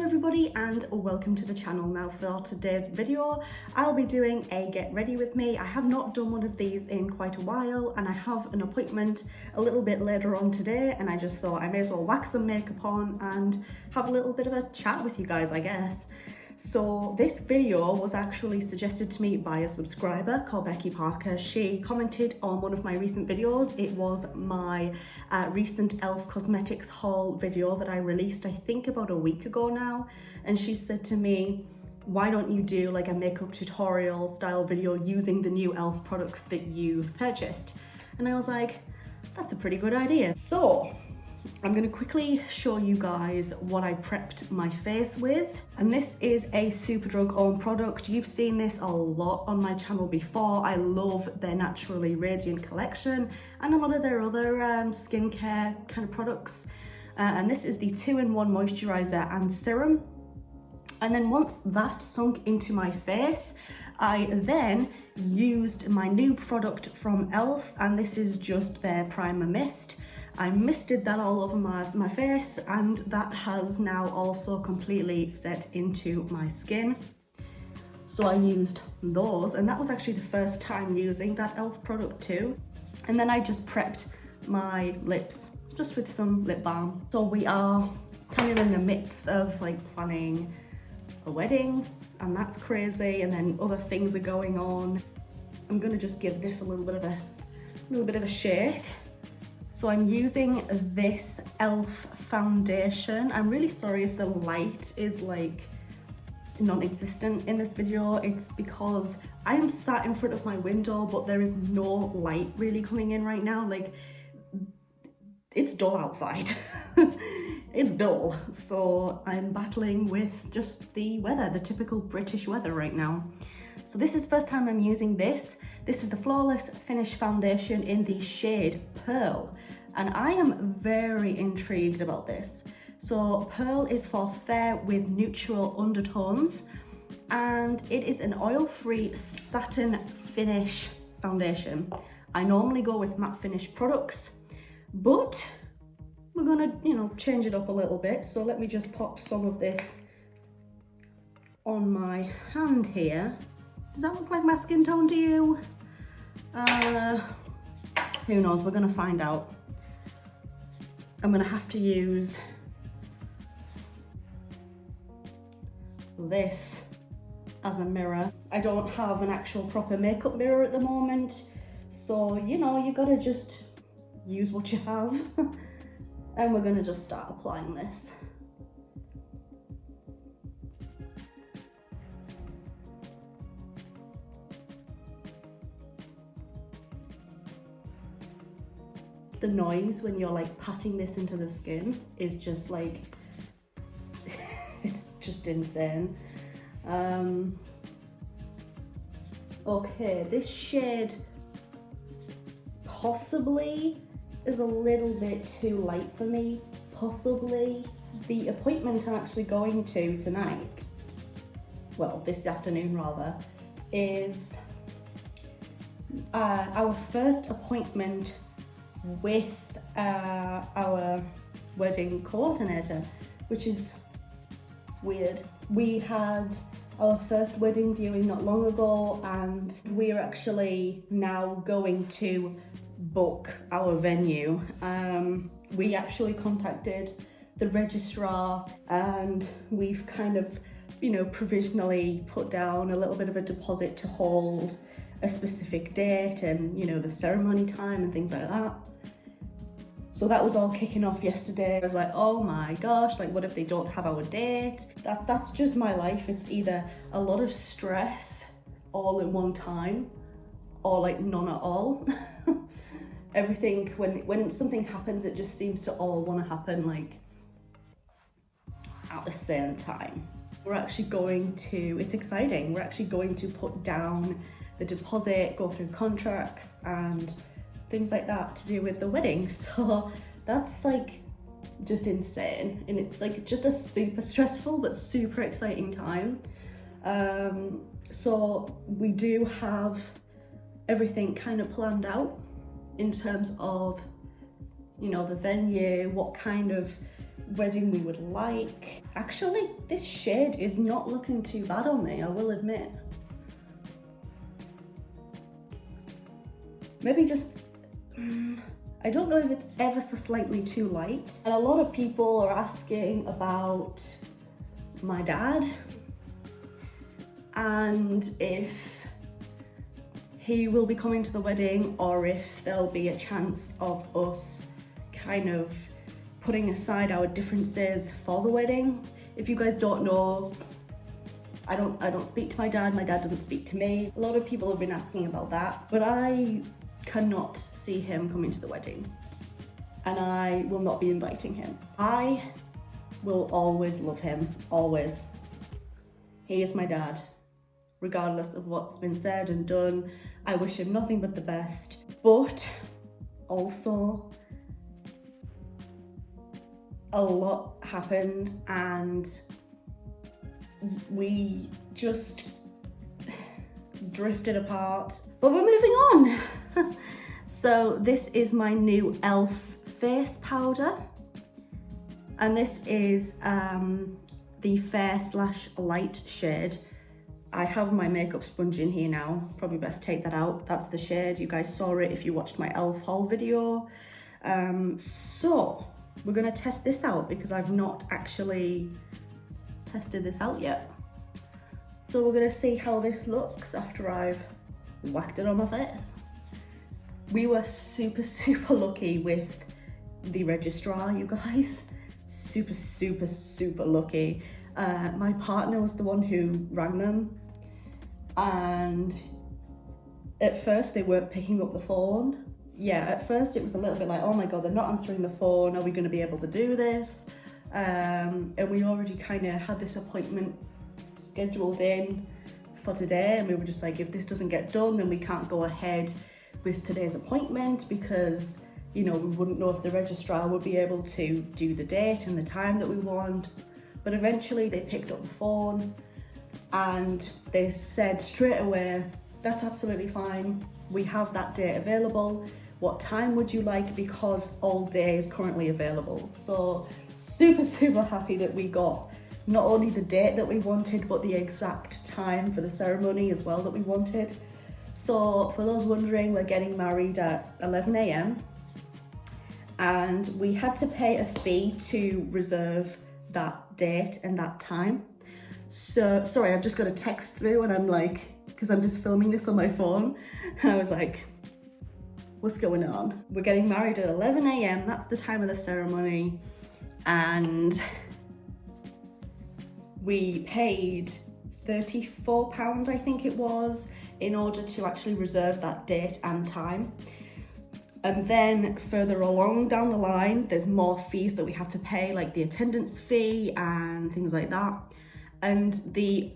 everybody and welcome to the channel. Now for today's video I'll be doing a get ready with me. I have not done one of these in quite a while and I have an appointment a little bit later on today, and I just thought I may as well whack some makeup on and have a little bit of a chat with you guys, I guess. So this video was actually suggested to me by a subscriber called Becky Parker. She commented on one of my recent videos. It was my recent E.L.F cosmetics haul video that I released I think about a week ago now, and she said to me, why don't you do like a makeup tutorial style video using the new E.L.F products that you've purchased? And I was like, that's a pretty good idea. So I'm going to quickly show you guys what I prepped my face with, and this is a Superdrug owned product. You've seen this a lot on my channel before. I love their Naturally Radiant collection and a lot of their other skincare kind of products, and this is the 2-in-1 moisturizer and serum. And then once that sunk into my face, I then used my new product from E.L.F, and this is just their primer mist. I misted that all over my face, and that has now also completely set into my skin. So I used those, and that was actually the first time using that E.L.F product too. And then I just prepped my lips just with some lip balm. So we are kind of in the midst of like planning a wedding, and that's crazy, and then other things are going on. I'm gonna just give this a little bit of a shake. So I'm using this E.L.F foundation. I'm really sorry if the light is like non-existent in this video. It's because I am sat in front of my window, but there is no light really coming in right now. Like, it's dull outside. It's dull. So I'm battling with just the weather, the typical British weather right now. So this is the first time I'm using this. This is the Flawless Finish Foundation in the shade Pearl, and I am very intrigued about this. So Pearl is for fair with neutral undertones, and it is an oil-free satin finish foundation. I normally go with matte finish products, but we're gonna, change it up a little bit. So let me just pop some of this on my hand here. Does that look like my skin tone to you? Who knows, we're gonna find out. I'm gonna have to use this as a mirror. I don't have an actual proper makeup mirror at the moment, so you gotta just use what you have. And we're gonna just start applying this. The noise when you're like patting this into the skin is just like, it's just insane. Okay, this shade possibly is a little bit too light for me, possibly. The appointment I'm actually going to tonight, well, this afternoon rather, is our first appointment with our wedding coordinator, which is weird. We had our first wedding viewing not long ago, and we're actually now going to book our venue. We actually contacted the registrar, and we've kind of, provisionally put down a little bit of a deposit to hold a specific date and, the ceremony time and things like that. So that was all kicking off yesterday. I was like, oh my gosh, like what if they don't have our date? That's just my life. It's either a lot of stress all at one time, or like none at all. Everything, when something happens, it just seems to all want to happen like at the same time. We're actually going to, it's exciting, we're actually going to put down the deposit, go through contracts and things like that to do with the wedding. So that's like just insane, and it's like just a super stressful but super exciting time. So we do have everything kind of planned out in terms of, the venue, what kind of wedding we would like. Actually, this shade is not looking too bad on me, I will admit. Maybe just, I don't know if it's ever so slightly too light. And a lot of people are asking about my dad and if he will be coming to the wedding or if there'll be a chance of us kind of putting aside our differences for the wedding. If you guys don't know, I don't speak to my dad doesn't speak to me. A lot of people have been asking about that, but I cannot see him coming to the wedding and I will not be inviting him. I will always love him, always. He is my dad, regardless of what's been said and done. I wish him nothing but the best, but also a lot happened and we just drifted apart, but we're moving on. So this is my new E.L.F face powder, and this is the fair / light shade. I have my makeup sponge in here now, probably best take that out. That's the shade, you guys saw it if you watched my E.L.F haul video. So we're gonna test this out because I've not actually tested this out yet. So we're gonna see how this looks after I've whacked it on my face. We were super lucky with the registrar, you guys. Super lucky. My partner was the one who rang them, and at first they weren't picking up the phone. Yeah, at first it was a little bit like, oh my god, they're not answering the phone, are we going to be able to do this? And we already kind of had this appointment scheduled in for today, and we were just like, if this doesn't get done, then we can't go ahead with today's appointment because, you know, we wouldn't know if the registrar would be able to do the date and the time that we want. But eventually they picked up the phone and they said straight away, that's absolutely fine, we have that date available. What time would you like? Because all day is currently available. So super happy that we got not only the date that we wanted, but the exact time for the ceremony as well that we wanted. So for those wondering, we're getting married at 11 AM and we had to pay a fee to reserve that date and that time. So, sorry, I've just got a text through and I'm like, because I'm just filming this on my phone, and I was like, what's going on? We're getting married at 11 AM, that's the time of the ceremony, and we paid £34, I think it was, in order to actually reserve that date and time. And then further along down the line, there's more fees that we have to pay, like the attendance fee and things like that. And the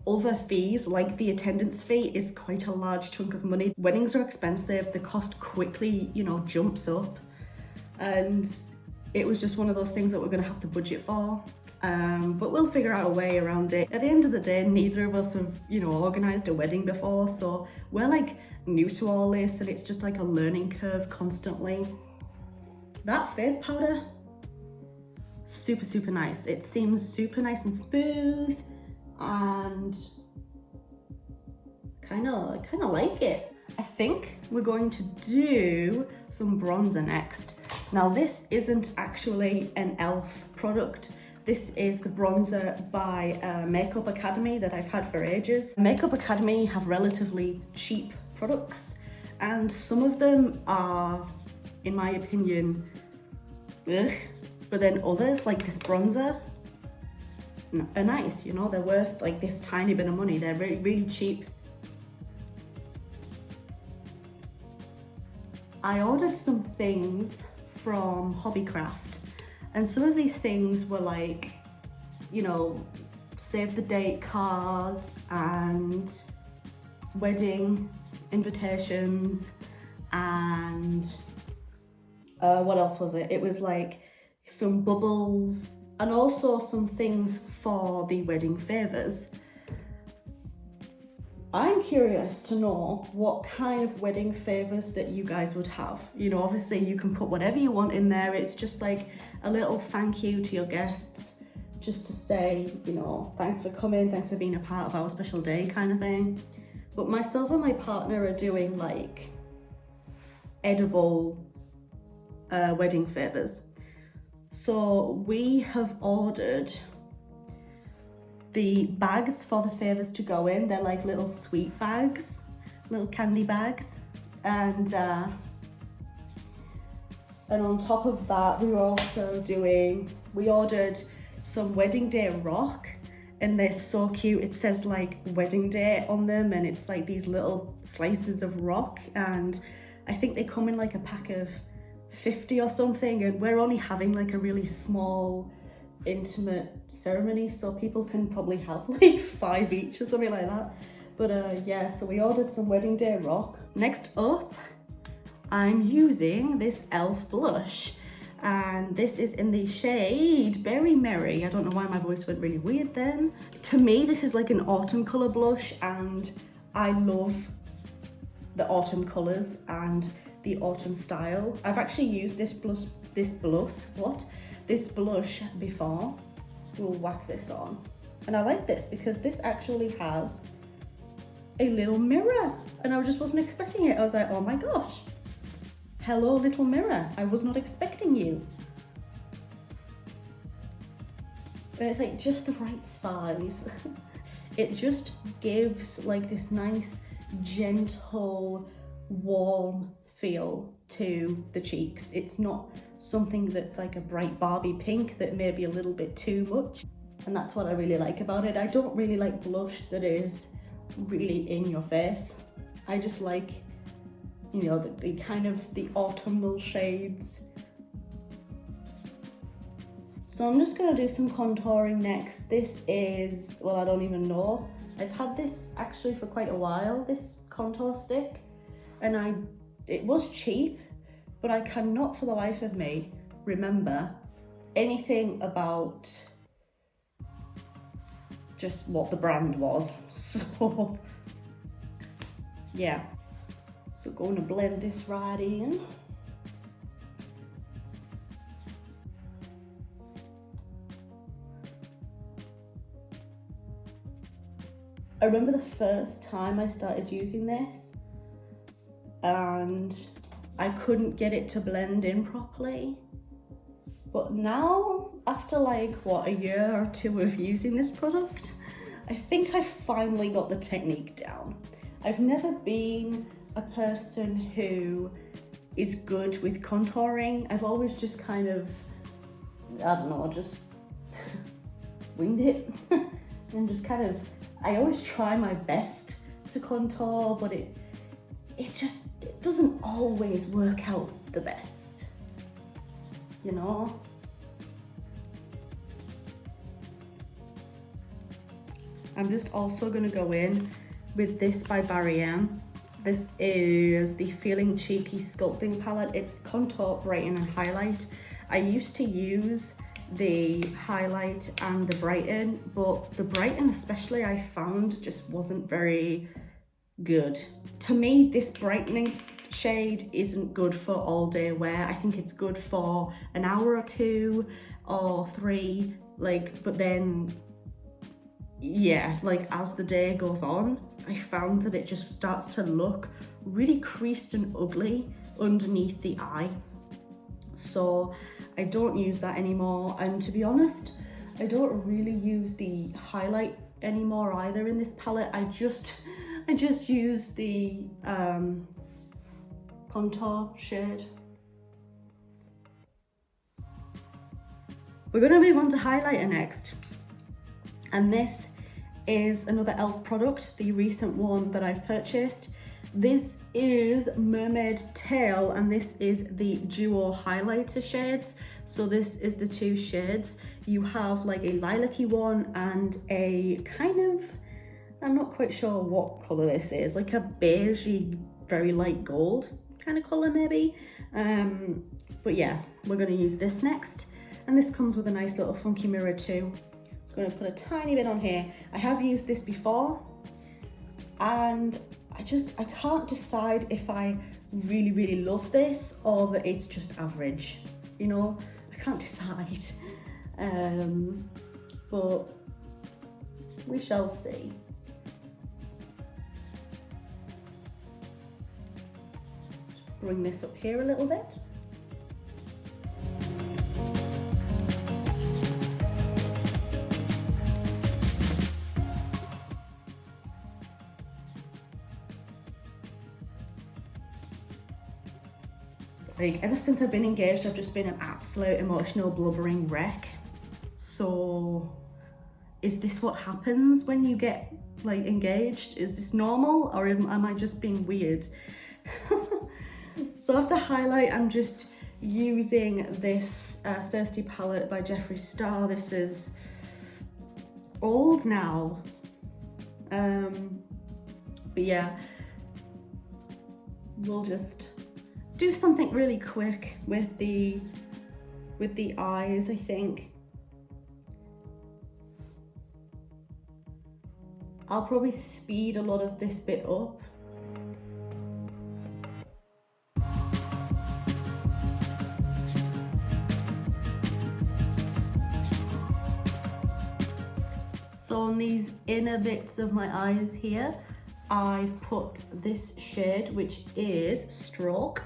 other fees, like the attendance fee, is quite a large chunk of money. Weddings are expensive, the cost quickly, you know, jumps up. And it was just one of those things that we're gonna have to budget for. But we'll figure out a way around it. At the end of the day, neither of us have, you know, organised a wedding before, so we're like new to all this and it's just like a learning curve constantly. That face powder, super nice. It seems super nice and smooth and kind of like it. I think we're going to do some bronzer next. Now this isn't actually an E.L.F product. This is the bronzer by Makeup Academy that I've had for ages. Makeup Academy have relatively cheap products and some of them are, in my opinion, ugh. But then others, like this bronzer, are nice, you know, they're worth like this tiny bit of money. They're really cheap. I ordered some things from Hobbycraft. And some of these things were like, you know, save the date cards and wedding invitations and what else was it? It was like some bubbles and also some things for the wedding favours. I'm curious to know what kind of wedding favors that you guys would have. You know, obviously you can put whatever you want in there. It's just like a little thank you to your guests, just to say, you know, thanks for coming, thanks for being a part of our special day kind of thing. But myself and my partner are doing like edible wedding favors. So we have ordered the bags for the favors to go in. They're like little sweet bags, little candy bags. And on top of that, we ordered some wedding day rock, and they're so cute. It says like wedding day on them, and it's like these little slices of rock, and I think they come in like a pack of 50 or something, and we're only having like a really small intimate ceremony, so people can probably have like 5 each or something like that. But yeah, so we ordered some wedding day rock. Next up, I'm using this E.L.F blush, and this is in the shade Berry Merry. I don't know why my voice went really weird then. To me, this is like an autumn color blush, and I love the autumn colors and the autumn style. I've actually used this blush before. We'll whack this on, and I like this because this actually has a little mirror, and I just wasn't expecting it. I was like, oh my gosh, hello little mirror, I was not expecting you. And it's like just the right size. It just gives like this nice gentle warm feel to the cheeks. It's not something that's like a bright Barbie pink that may be a little bit too much, and that's what I really like about it. I don't really like blush that is really in your face. I just like, you know, the kind of the autumnal shades. So I'm just gonna do some contouring next. This is, well, I don't even know. I've had this actually for quite a while, this contour stick, and it was cheap, but I cannot for the life of me remember anything about just what the brand was. So yeah, so going to blend this right in. I remember the first time I started using this, and I couldn't get it to blend in properly. But now, after like, what, a year or two of using this product, I think I finally got the technique down. I've never been a person who is good with contouring. I've always just kind of, I don't know, just winged it. And just kind of, I always try my best to contour, but it doesn't always work out the best, you know? I'm just also gonna go in with this by Grwm. This is the Feeling Cheeky Sculpting Palette. It's contour, brighten and highlight. I used to use the highlight and the brighten, but the brighten especially I found just wasn't very good. To me, this brightening shade isn't good for all day wear. I think it's good for an hour or 2 or 3, like, but then yeah, like as the day goes on, I found that it just starts to look really creased and ugly underneath the eye. So I don't use that anymore, and to be honest, I don't really use the highlight anymore either in this palette. I just use the contour shade. We're gonna move on to highlighter next, and this is another E.L.F product, the recent one that I've purchased. This is Mermaid Tail, and this is the duo highlighter shades. So this is the 2 shades. You have like a lilac-y one and a kind of, I'm not quite sure what colour this is, like a beigey, very light gold kind of colour maybe. But yeah, we're going to use this next. And this comes with a nice little funky mirror too. So I'm going to put a tiny bit on here. I have used this before, and I can't decide if I really love this or that it's just average, you know. I can't decide, but we shall see. Just bring this up here a little bit. Like, ever since I've been engaged, I've just been an absolute emotional blubbering wreck. So is this what happens when you get like engaged? Is this normal, or am I just being weird? So after highlight, I'm just using this Thirsty palette by Jeffree Star. This is old now, but yeah, we'll just do something really quick with the eyes, I think. I'll probably speed a lot of this bit up. So on these inner bits of my eyes here, I've put this shade, which is Stroke.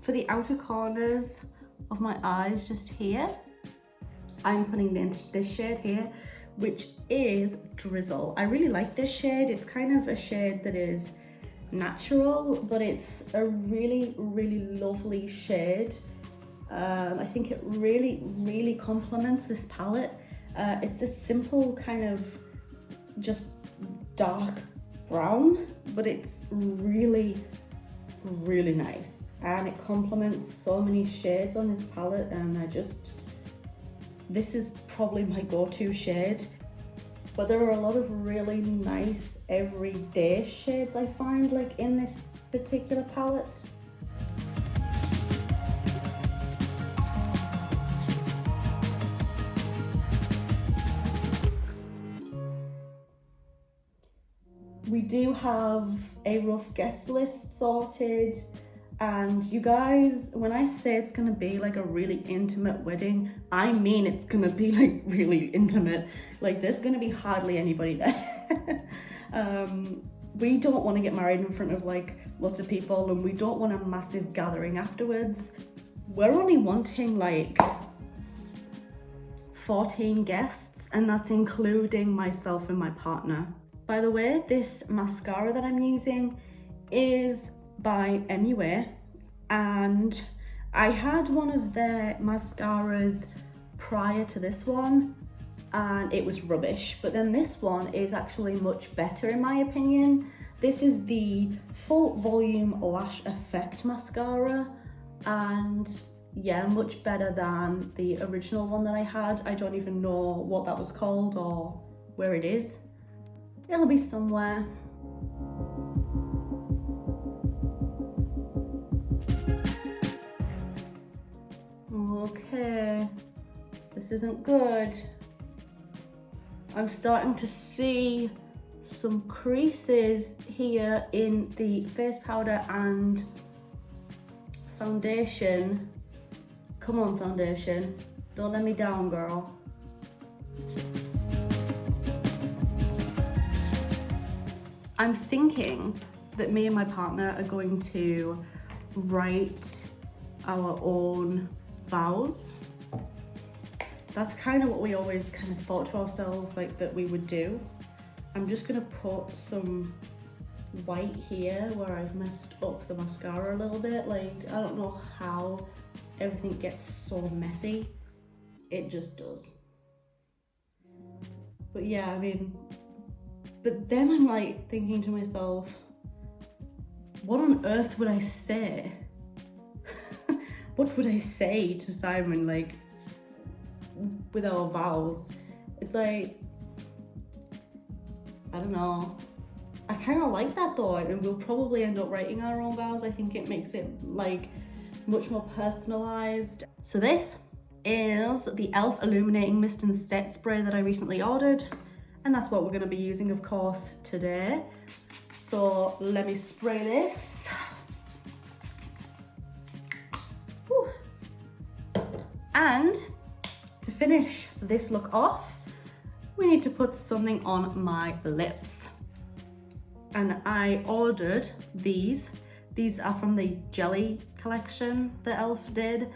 For the outer corners of my eyes, just here, I'm putting this shade here, which is Drizzle. I really like this shade. It's kind of a shade that is natural, but it's a really lovely shade. I think it really complements this palette. It's a simple kind of just dark brown, but it's really nice, and it complements so many shades on this palette, and this is probably my go-to shade. But there are a lot of really nice everyday shades I find, like in this particular palette. We do have a rough guest list sorted, and you guys, when I say it's gonna be like a really intimate wedding, I mean it's gonna be like really intimate. Like, there's gonna be hardly anybody there. We don't want to get married in front of like lots of people, and we don't want a massive gathering afterwards. We're only wanting like 14 guests, and that's including myself and my partner. By the way, this mascara that I'm using is by MUA, and I had one of their mascaras prior to this one, and it was rubbish, but then this one is actually much better in my opinion. This is the Full Volume Lash Effect mascara, and yeah, much better than the original one that I had. I don't even know what that was called or where it is. It'll be somewhere. Okay, this isn't good. I'm starting to see some creases here in the face powder and foundation. Come on, foundation, don't let me down, girl. I'm thinking that me and my partner are going to write our own vows. That's kind of what we always kind of thought to ourselves like that we would do. I'm just gonna put some white here where I've messed up the mascara a little bit. Like, I don't know how everything gets so messy. It just does. But yeah, I mean, but then I'm like thinking to myself, what on earth would I say? What would I say to Simon, like, with our vows? It's like, I don't know. I kind of like that though, and we'll probably end up writing our own vows. I think it makes it like much more personalized. So this is the E.L.F. Illuminating Mist and Set Spray that I recently ordered, and that's what we're going to be using, of course, today. So let me spray this. Whew. And to finish this look off, we need to put something on my lips. And I ordered these. These are from the jelly collection that E.L.F. did.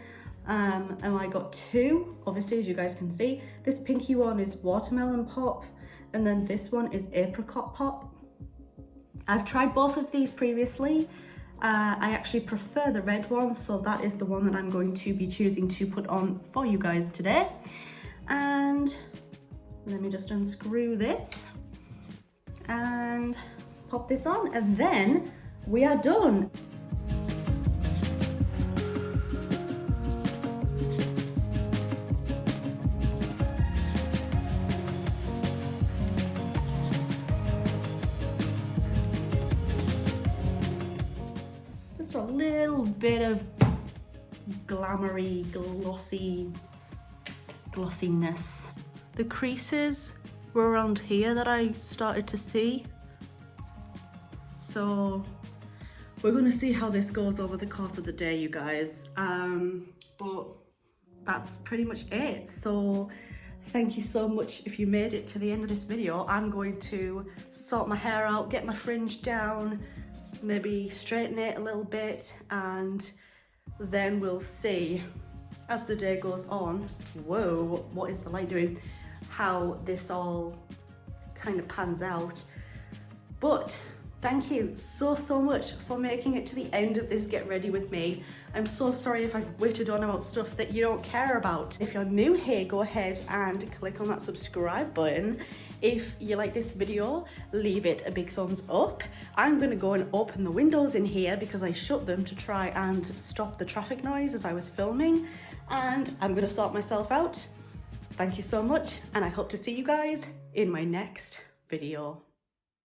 And I got two, obviously, as you guys can see. This pinky one is watermelon pop, and then this one is apricot pop. I've tried both of these previously. I actually prefer the red one, so that is the one that I'm going to be choosing to put on for you guys today. And let me just unscrew this and pop this on, and then we are done. Just a little bit of glamoury, glossiness. The creases were around here that I started to see. So we're going to see how this goes over the course of the day, you guys. But that's pretty much it. So thank you so much if you made it to the end of this video. I'm going to sort my hair out, get my fringe down, maybe straighten it a little bit, and then we'll see as the day goes on. Whoa, what is the light doing? How this all kind of pans out. But thank you so much for making it to the end of this Get Ready With Me. I'm so sorry if I've whittled on about stuff that you don't care about. If you're new here, go ahead and click on that subscribe button. If you like this video, leave it a big thumbs up. I'm gonna go and open the windows in here because I shut them to try and stop the traffic noise as I was filming. And I'm gonna sort myself out. Thank you so much, and I hope to see you guys in my next video.